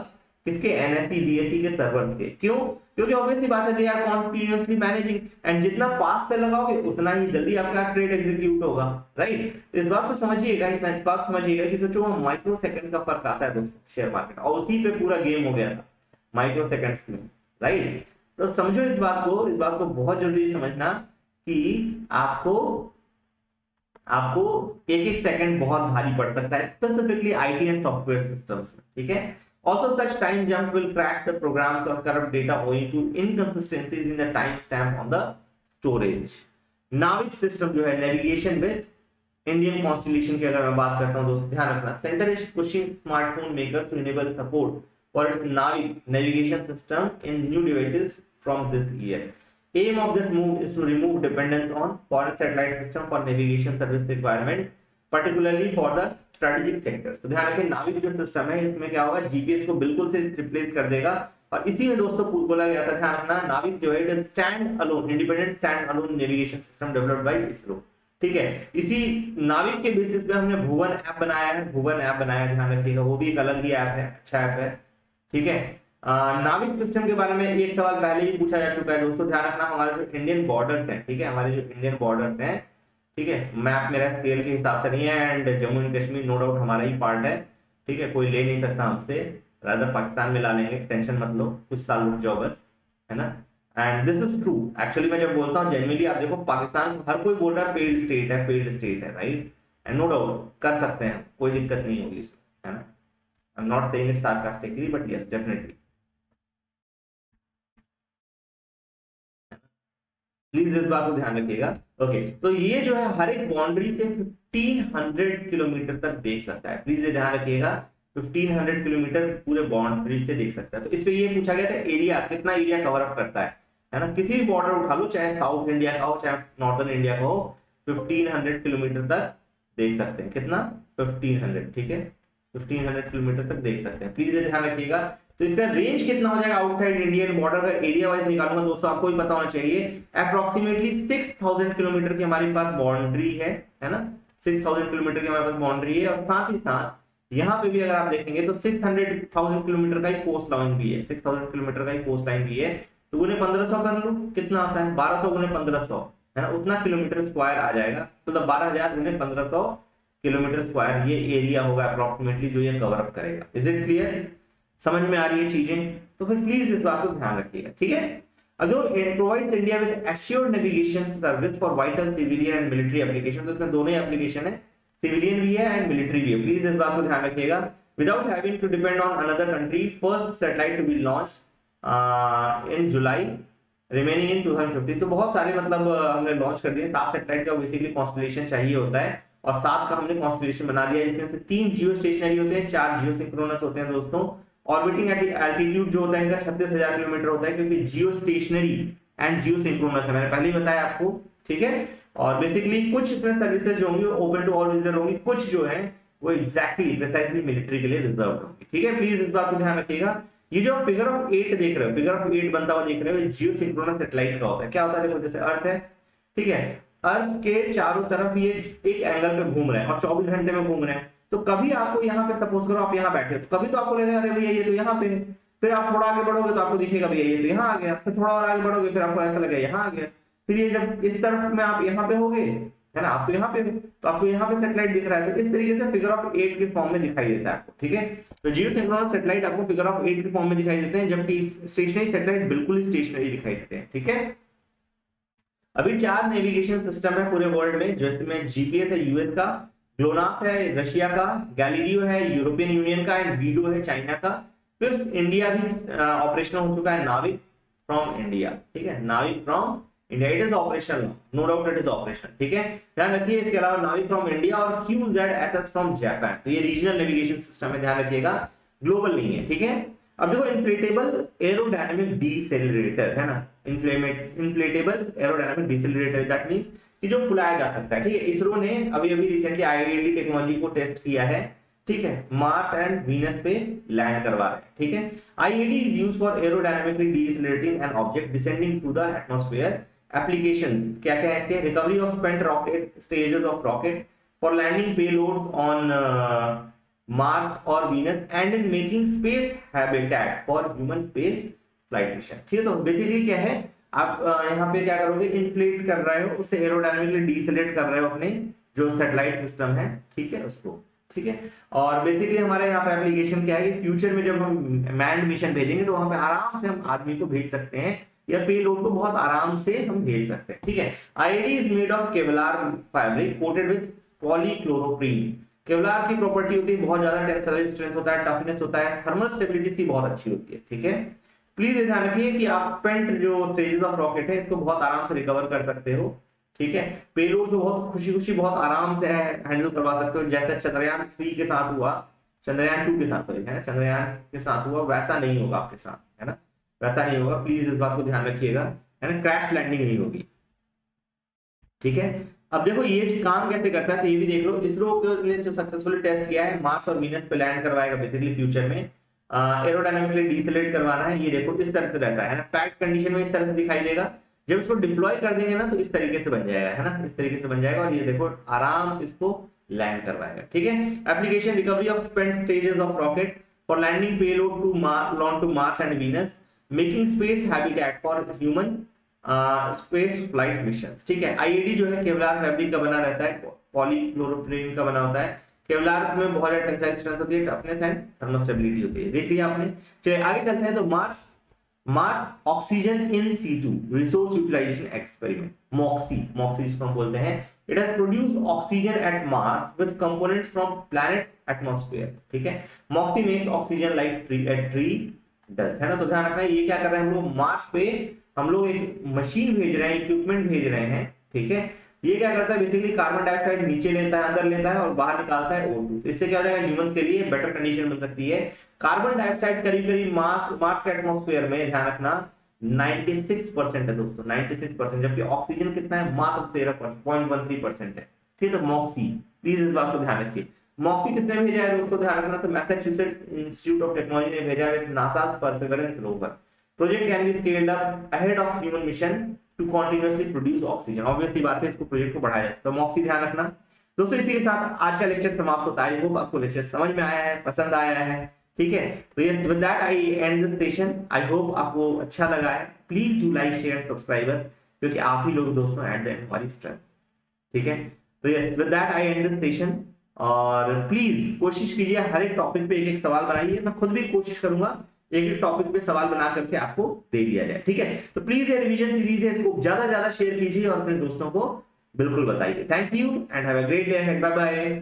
किसके, एनएससी बीएससी के सर्वर्स के। क्यों, क्योंकि ऑब्वियसली बात है, they are continuously managing, and जितना पास से लगाओगे उतना ही जल्दी आपका ट्रेड एग्जीक्यूट होगा, राइट। इस बात को समझिएगा, इतना बात समझिएगा कि सोचो माइक्रो सेकंड्स का फर्क आता है दोस्तों शेयर मार्केट, और उसी पे पूरा गेम हो गया था माइक्रो सेकंड्स में, राइट। तो समझो इस बात को बहुत जरूरी समझना कि आपको एक एक सेकंड बहुत भारी पड़ सकता है, specifically IT and software systems में, ठीक है। Also, such time jump will crash the programs or corrupt data owing to inconsistencies in the timestamp on the storage। नाविक सिस्टम जो है, नेविगेशन विद इंडियन कॉन्स्टिलेशन की अगर मैं बात करता हूं दोस्तों, ध्यान रखना, centre is pushing smartphone makers to enable support for its NavIC navigation system in new devices from this year. Aim of this move is to remove dependence on foreign satellite system for navigation service requirement, particularly for the strategic sectors। तो ध्यान रखें, नाविक जो system है इसमें क्या होगा, GPS को बिल्कुल से रिप्लेस कर देगा, और इसी में दोस्तों बोला गया था, ध्यान रखना, नाविक जो है it is stand alone, independent stand alone navigation system developed by ISRO, ठीक है। इसी नाविक के बेसिस पे हमने भुवन ऐप बनाया है, भुवन ऐप बनाया, ध्यान रखिएगा, वो भी एक अलग ही ऐप है, अच्छा ऐप है, ठीक है। नाविक सिस्टम के बारे में एक सवाल पहले ही पूछा जा चुका है दोस्तों, ध्यान रखना, हमारे जो इंडियन बॉर्डर्स हैं, ठीक है, हमारे जो इंडियन बॉर्डर्स हैं, ठीक है, मैप मेरा स्केल के हिसाब से नहीं है, and Jammu and Kashmir no doubt हमारा ही पार्ट है, ठीक है, कोई ले नहीं सकता हमसे, रादर पाकिस्तान में ला लेंगे, टेंशन मत लो, कुछ साल रुक जाओ बस, है ना। And this is true, actually मैं जब बोलता हूँ जेन्युइनली, आप देखो पाकिस्तान हर कोई बोल रहा है फेल्ड स्टेट है, फेल्ड स्टेट है, राइट, एंड नो डाउट कर सकते हैं, कोई दिक्कत नहीं होगी, है ना। I am not saying it sarcastically, but yes definitely, please इस बात को ध्यान रखिएगा। ओके, तो ये जो है हर एक बाउंड्री से 1500 किलोमीटर तक देख सकता है, प्लीज ये ध्यान रखिएगा, 1500 किलोमीटर पूरे बाउंड्री से देख सकता है। तो इस पे ये पूछा गया था एरिया, कितना एरिया कवर अप करता है ना, किसी भी बॉर्डर उठा लो, चाहे साउथ इंडिया का हो चाहे नॉर्दर्न इंडिया का हो, 1500 किलोमीटर तक देख सकते हैं, कितना, 1500, ठीक है, 1500 किलोमीटर तक देख सकते हैं, प्लीज ये ध्यान रखिएगा। तो इसका रेंज कितना हो जाएगा आउटसाइड इंडियन बॉर्डर का एरिया वाइज निकालूंगा दोस्तों, आपको भी पता होना चाहिए। अप्रोक्सीमेटली 6000 किलोमीटर की हमारे पास बाउंड्री है ना, 6000 किलोमीटर की हमारे पास बाउंड्री है। और साथ ही साथ यहाँ पे भी अगर आप देखेंगे तो 600,000 किलोमीटर का ही कोस्ट लाइन भी है, 6000 किलोमीटर का ही कोस्ट लाइन भी है। तो गुने 1500 कर लो, कितना आता है 1200 गुने 1500 है ना, उतना किलोमीटर स्क्वायर आ जाएगा। मतलब 12,000 गुने 1500 किलोमीटर स्क्वायर ये एरिया होगा अप्रोक्सीमेटली जो ये कवर अप करेगा। Is it clear? समझ में आ रही है चीजें? तो फिर प्लीज इस बात को ध्यान रखिएगा, ठीक है। अगर it provides India with assured navigation service for vital civilian and military application, तो इसमें दोनों ही एप्लीकेशन है, सिविलियन भी है एंड मिलिट्री भी है। प्लीज इस बात को ध्यान रखिएगा। Without having to depend on another country, first satellite to be launch in July remaining in 2050। तो बहुत सारे मतलब हमने लॉन्च कर दिए। 7 सैटेलाइट का बेसिकली कॉन्स्टलेशन चाहिए होता है और 7 का हमने कॉन्स्टलेशन बना दिया, जिसमें से 3 जियो स्टेशनरी होते हैं, 4 जियो सिंक्रोनस होते हैं दोस्तों। ऑर्बिटिंग एल्टीट्यूड जो होता है इनका 36,000 किलोमीटर होता है, क्योंकि जियो स्टेशनरी एंड जियो सिंक्रोनस है, मैंने पहले ही बताया आपको, ठीक है। और बेसिकली कुछ इसमें सर्विसेज होंगी ओपन टू ऑल यूजर होंगी, कुछ जो है वो एग्जैक्टली प्रिसाइजली मिलिट्री के लिए रिजर्व होंगी, ठीक है। प्लीज इस बात को ध्यान रखिएगा। ये जो फिगर ऑफ 8 देख रहे हो, फिगर ऑफ 8 बनता हुआ देख रहे हो, जियो सिंक्रोनस सैटेलाइट का होता है। क्या होता है? देखो जैसे अर्थ है, ठीक है, अर्थ के चारों तरफ ये एक एंगल पे घूम रहे हैं और 24 घंटे में घूम रहे हैं। तो कभी आपको यहाँ पे सपोज करो आप यहाँ बैठे हो, तो कभी तो आपको लगेगा अरे भैया ये तो यहाँ पे है, फिर आप थोड़ा आगे बढ़ोगे तो आपको दिखेगा भैया ये तो यहाँ आ गया, फिर थोड़ा और आगे बढ़ोगे फिर आपको ऐसा लगेगा यहाँ आ गया, फिर ये जब इस तरफ में आप यहाँ पे होगे, है ना, आप तो यहाँ पे हो, तो आपको यहाँ पे सैटेलाइट दिख रहा है। तो इस तरीके से फिगर ऑफ 8 के फॉर्म में दिखाई देता है आपको, ठीक है। तो जियो सिंक्रोनस सैटेलाइट आपको फिगर ऑफ 8 के फॉर्म में दिखाई देते हैं, जबकि स्टेशनरी सैटेलाइट बिल्कुल ही स्टेशनरी दिखाई देते हैं, ठीक है। अभी 4 नेविगेशन सिस्टम है पूरे वर्ल्ड में, जिसमें जीपीएस है यूएस का, ग्लोनास है रशिया का, गैलीलियो है यूरोपियन यूनियन का एंड वीडो है चाइना का। फिर इंडिया भी ऑपरेशनल हो चुका है, नाविक फ्रॉम इंडिया, ठीक है, NavIC from India, it is operational, no doubt it is operational, ठीक है। ध्यान रखिए इसके अलावा नाविक फ्रॉम इंडिया और QZSS फ्रॉम जापान, तो ये रीजनल नेविगेशन सिस्टम है, ध्यान रखिएगा, ग्लोबल नहीं है, ठीक है। अब देखो इन्फ्लेटेबल एरोडायनामिक डिसेलरेटर है ना, इन्फ्लेटेबल एरोडायनामिक डिसेलरेटर, दैट मींस कि जो फुलाया जा सकता है, ठीक है। इसरो ने अभी अभी रिसेंटली आईआईडी टेक्नोलॉजी को टेस्ट किया है, ठीक है, मार्स एंड वीनस पे लैंड करवा रहे हैं, ठीक है। IID is used for aerodynamically decelerating an object descending through the atmosphere. Applications क्या क्या है इसके? Recovery of spent rocket stages of rocket, for landing payloads on Mars और Venus and in making space habitat for human space flight mission, ठीक है। तो basically क्या है, आप यहाँ पे क्या करोगे, इन्फ्लेट कर रहे हो, उससे एरोडायनामिकली डिसेलेट कर रहे हो अपने जो सैटेलाइट सिस्टम है, ठीक है, उसको, ठीक है। और बेसिकली हमारे यहाँ पे एप्लीकेशन क्या है कि फ्यूचर में जब हम मैन्ड मिशन भेजेंगे तो वहां पे आराम से हम आदमी को भेज सकते हैं या पेलोड को बहुत आराम से हम भेज सकते हैं, ठीक है। IID is made of Kevlar fabric coated with polychloroprene. Kevlar की प्रॉपर्टी होती है बहुत ज्यादा टेंसाइल स्ट्रेंथ होता है, टफनेस होता है, थर्मल स्टेबिलिटी इसकी बहुत अच्छी होती है, ठीक है। प्लीज ध्यान रखिए कि आप स्पेंट जो स्टेजेस ऑफ रॉकेट है इसको बहुत आराम से रिकवर कर सकते हो, ठीक है। पेलोड को बहुत खुशी खुशी बहुत आराम से हैंडल करवा सकते हो, जैसे चंद्रयान 3 के साथ हुआ, चंद्रयान 2 के साथ सॉरी है, चंद्रयान के साथ हुआ, वैसा नहीं होगा आपके साथ, है ना, वैसा नहीं होगा। प्लीज इस बात को ध्यान रखिएगा, है ना, क्रैश लैंडिंग नहीं होगी, ठीक है। अब देखो ये काम कैसे करता है, तो ये भी देख लो। इसरो ने जो सक्सेसफुली टेस्ट किया है, मार्स और वीनस पे लैंड करवाएगा बेसिकली फ्यूचर में, एरोडायनामिकली डिसेलेट करवाना है। ये देखो इस तरह से रहता है ना, पैक्ड कंडीशन में इस तरह से दिखाई देगा। जब इसको डिप्लॉय कर देंगे ना तो इस तरीके से बन जाएगा, है ना, इस तरीके से बन जाएगा। और ये देखो आराम से इसको लैंड करवाएगा, ठीक है। Application recovery of spent stages of rocket for landing payload to Mars and Venus, making space habitat for human space flight mission, ठीक है। आईआईडी जो है केवलार फैब्रिक का बना रहता है, पॉलीक्लोरोप्रीन का बना होता है। केवलार में बहुत ज्यादा टेंसाइल स्ट्रेंथ होती है, टफनेस एंड थर्मल स्टेबिलिटी होती है, देख लिया आपने। चलिए आगे चलते हैं। तो Mars oxygen in situ resource utilisation experiment, MOXIE जिसको हम बोलते हैं, it has produced oxygen at Mars with components from planet's atmosphere, ठीक है। MOXIE makes oxygen like tree does, है ना। तो ध्यान रखना ये क्या कर रहे हैं हम लोग, मार्स पे हम लोग एक मशीन भेज रहे हैं, इक्विपमेंट भेज रहे हैं, ठीक है। ये क्या करता है बेसिकली, कार्बन डाइऑक्साइड नीचे लेता है, अंदर लेता है और बाहर निकालता है O2। इससे क्या हो जाएगा, ह्यूमंस के लिए बेटर कंडीशन बन सकती है। कार्बन डाइऑक्साइड करीब करीब मार्स के एटमॉस्फेयर में, ध्यान रखना, 96% है दोस्तों, 96%, जबकि ऑक्सीजन कितना है, मात्र 13.13% है, ठीक है। तो मॉक्सी, प्लीज इस बात को ध्यान रखिए। मॉक्सी किसने भेजा है दोस्तों, ध्यान रखना, तो मैसाचुसेट्स इंस्टीट्यूट ऑफ टेक्नोलॉजी ने भेजा है, NASA's Perseverance rover. Project can be scaled up ahead of human mission to continuously produce oxygen. Obviously बात है, इसको प्रोजेक्ट को बढ़ाया जाए। तो मॉक्सी ध्यान रखना दोस्तों। इसी के साथ आज का लेक्चर समाप्त होता है। आई होप आपको लेक्चर समझ में आया है, पसंद आया है, ठीक है। तो yes, with that I and this session. I hope आपको अच्छा लगा है। Please do like share subscribers, क्योंकि आप ही लोग दोस्तों एट द एंड हमारी स्ट्रेंथ, ठीक है। तो yes, with that I and this session. और प्लीज कोशिश कीजिए हर एक टॉपिक पे एक एक सवाल बनाइए। मैं खुद भी कोशिश करूंगा एक एक टॉपिक पे सवाल बना करके आपको दे दिया जाए, ठीक है। तो प्लीज ये रिवीजन सीरीज है, इसको ज्यादा ज्यादा शेयर कीजिए और अपने दोस्तों को बिल्कुल बताइए। Thank you and have a great day ahead. Bye bye.